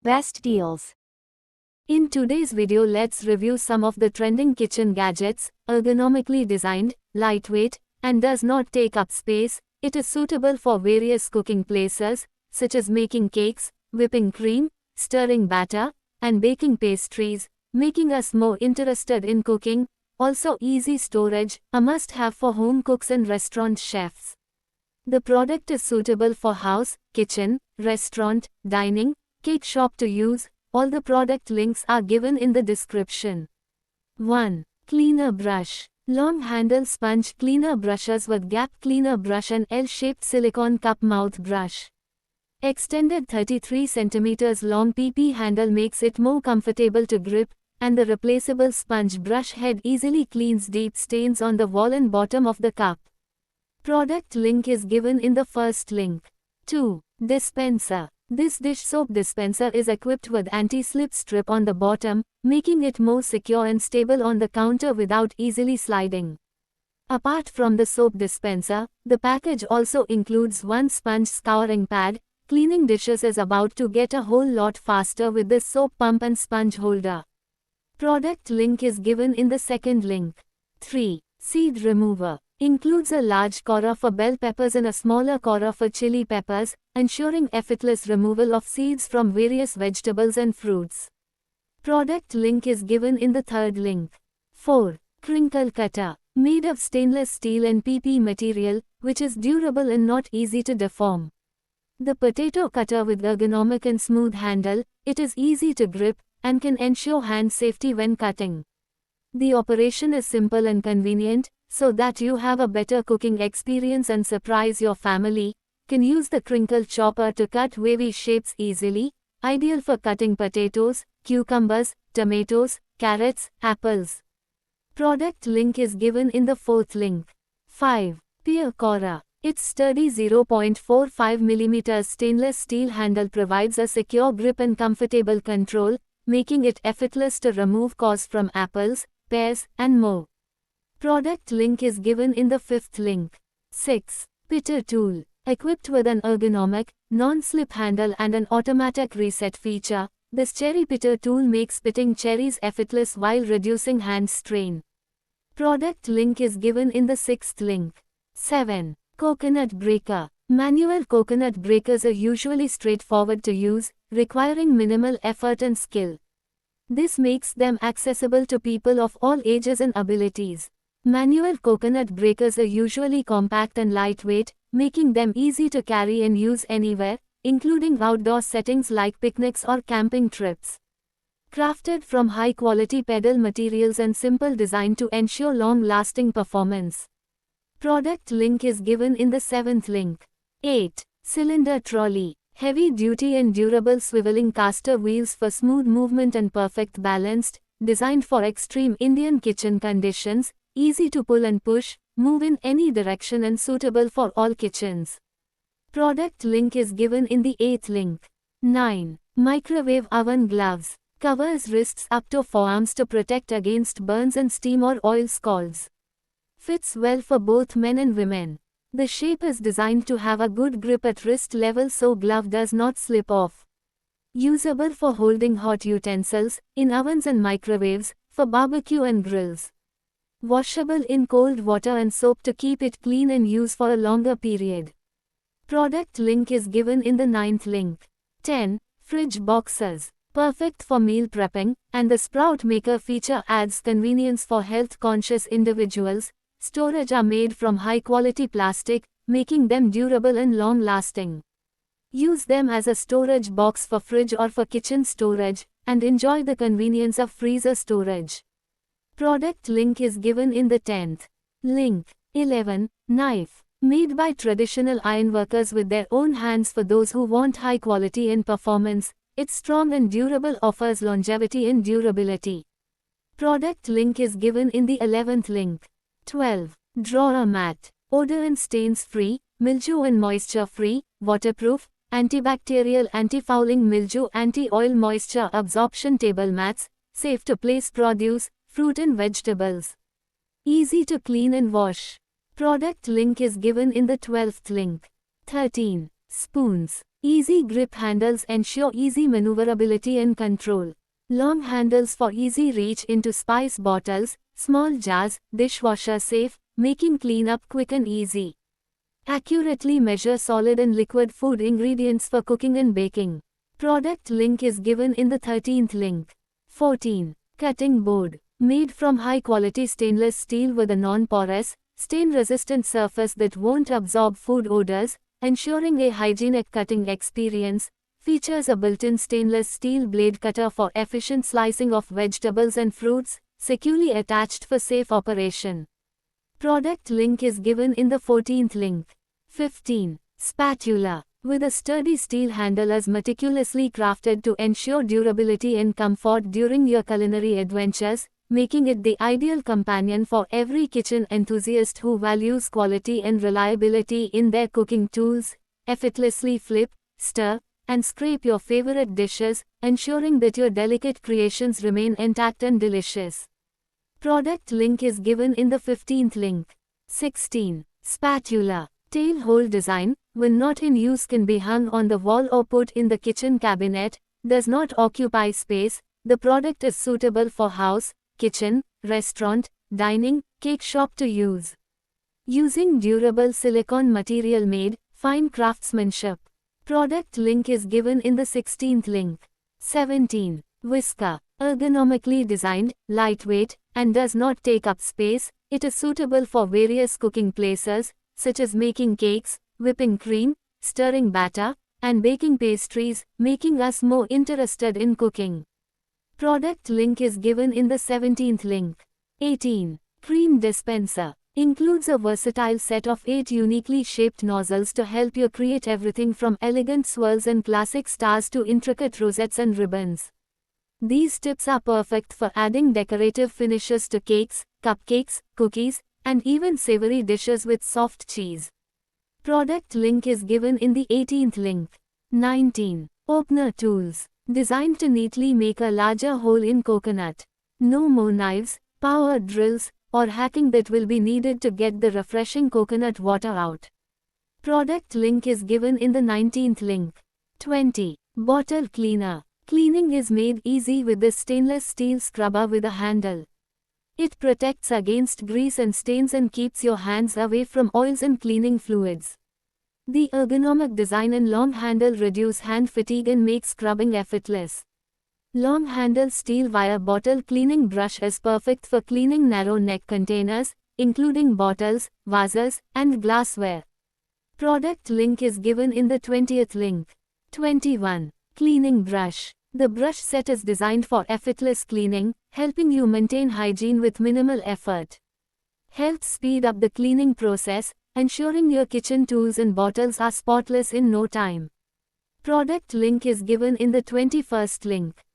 best deals. In today's video, let's review some of the trending kitchen gadgets, ergonomically designed, lightweight, and does not take up space. It is suitable for various cooking places, such as making cakes, whipping cream, stirring batter, and baking pastries, making us more interested in cooking. Also easy storage, a must-have for home cooks and restaurant chefs. The product is suitable for house, kitchen, restaurant, dining, cake shop to use. All the product links are given in the description. 1. Cleaner brush. Long handle sponge cleaner brushes with gap cleaner brush and L-shaped silicone cup mouth brush. Extended 33 cm long PP handle makes it more comfortable to grip, and the replaceable sponge brush head easily cleans deep stains on the wall and bottom of the cup. Product link is given in the first link. 2. Dispenser. This dish soap dispenser is equipped with anti-slip strip on the bottom, making it more secure and stable on the counter without easily sliding. Apart from the soap dispenser, the package also includes one sponge scouring pad. Cleaning dishes is about to get a whole lot faster with this soap pump and sponge holder. Product link is given in the second link. 3. Seed remover. Includes a large corer for bell peppers and a smaller corer for chili peppers, ensuring effortless removal of seeds from various vegetables and fruits. Product link is given in the third link. 4. Crinkle cutter. Made of stainless steel and PP material, which is durable and not easy to deform. The potato cutter with ergonomic and smooth handle, it is easy to grip, and can ensure hand safety when cutting. The operation is simple and convenient, so that you have a better cooking experience and surprise your family. Can use the crinkle chopper to cut wavy shapes easily, ideal for cutting potatoes, cucumbers, tomatoes, carrots, apples. Product link is given in the fourth link. 5. Pear corer. Its sturdy 0.45 mm stainless steel handle provides a secure grip and comfortable control, making it effortless to remove cores from apples, pears, and more. Product link is given in the fifth link. 6. Pitter tool. Equipped with an ergonomic, non-slip handle and an automatic reset feature, this cherry pitter tool makes pitting cherries effortless while reducing hand strain. Product link is given in the sixth link. 7. Coconut breaker. Manual coconut breakers are usually straightforward to use, requiring minimal effort and skill. This makes them accessible to people of all ages and abilities. Manual coconut breakers are usually compact and lightweight, making them easy to carry and use anywhere, including outdoor settings like picnics or camping trips. Crafted from high-quality pedal materials and simple design to ensure long-lasting performance. Product link is given in the seventh link. 8. Cylinder trolley. Heavy-duty and durable swiveling caster wheels for smooth movement and perfect balanced, designed for extreme Indian kitchen conditions, easy to pull and push, move in any direction and suitable for all kitchens. Product link is given in the 8th link. 9. Microwave oven gloves. Covers wrists up to forearms to protect against burns and steam or oil scalds. Fits well for both men and women. The shape is designed to have a good grip at wrist level so glove does not slip off. Usable for holding hot utensils, in ovens and microwaves, for barbecue and grills. Washable in cold water and soap to keep it clean and use for a longer period. Product link is given in the 9th link. 10. Fridge boxes. Perfect for meal prepping, and the Sprout Maker feature adds convenience for health-conscious individuals. Storage are made from high-quality plastic, making them durable and long-lasting. Use them as a storage box for fridge or for kitchen storage, and enjoy the convenience of freezer storage. Product link is given in the 10th link. 11. Knife. Made by traditional ironworkers with their own hands for those who want high quality and performance, it's strong and durable, offers longevity and durability. Product link is given in the 11th link. 12. Drawer mat. Odor and stains free, mildew and moisture free, waterproof, antibacterial, anti-fouling, mildew, anti-oil, moisture absorption table mats, safe to place produce, fruit and vegetables. Easy to clean and wash. Product link is given in the 12th link. 13. Spoons. Easy grip handles ensure easy maneuverability and control. Long handles for easy reach into spice bottles, small jars, dishwasher safe, making cleanup quick and easy. Accurately measure solid and liquid food ingredients for cooking and baking. Product link is given in the 13th link. 14. Cutting board. Made from high-quality stainless steel with a non-porous, stain-resistant surface that won't absorb food odors, ensuring a hygienic cutting experience. Features a built-in stainless steel blade cutter for efficient slicing of vegetables and fruits, securely attached for safe operation. Product link is given in the 14th link. 15. Spatula. With a sturdy steel handle as meticulously crafted to ensure durability and comfort during your culinary adventures, making it the ideal companion for every kitchen enthusiast who values quality and reliability in their cooking tools. Effortlessly flip, stir, and scrape your favorite dishes, ensuring that your delicate creations remain intact and delicious. Product link is given in the 15th link. 16. Spatula. Tail hole design, when not in use, can be hung on the wall or put in the kitchen cabinet, does not occupy space. The product is suitable for house, kitchen, restaurant, dining, cake shop to use. Using durable silicone material made, fine craftsmanship. Product link is given in the 16th link. 17. Whisker. Ergonomically designed, lightweight, and does not take up space. It is suitable for various cooking places, such as making cakes, whipping cream, stirring batter, and baking pastries, making us more interested in cooking. Product link is given in the 17th link. 18. Cream dispenser. Includes a versatile set of 8 uniquely shaped nozzles to help you create everything from elegant swirls and classic stars to intricate rosettes and ribbons. These tips are perfect for adding decorative finishes to cakes, cupcakes, cookies, and even savory dishes with soft cheese. Product link is given in the 18th link. 19. Opener tools. Designed to neatly make a larger hole in coconut. No more knives, power drills, or hacking that will be needed to get the refreshing coconut water out. Product link is given in the 19th link. 20. Bottle cleaner. Cleaning is made easy with this stainless steel scrubber with a handle. It protects against grease and stains and keeps your hands away from oils and cleaning fluids. The ergonomic design and long handle reduce hand fatigue and make scrubbing effortless. Long handle steel wire bottle cleaning brush is perfect for cleaning narrow neck containers, including bottles, vases, and glassware. Product link is given in the 20th link. 21. Cleaning brush. The brush set is designed for effortless cleaning, helping you maintain hygiene with minimal effort. Helps speed up the cleaning process, ensuring your kitchen tools and bottles are spotless in no time. Product link is given in the 21st link.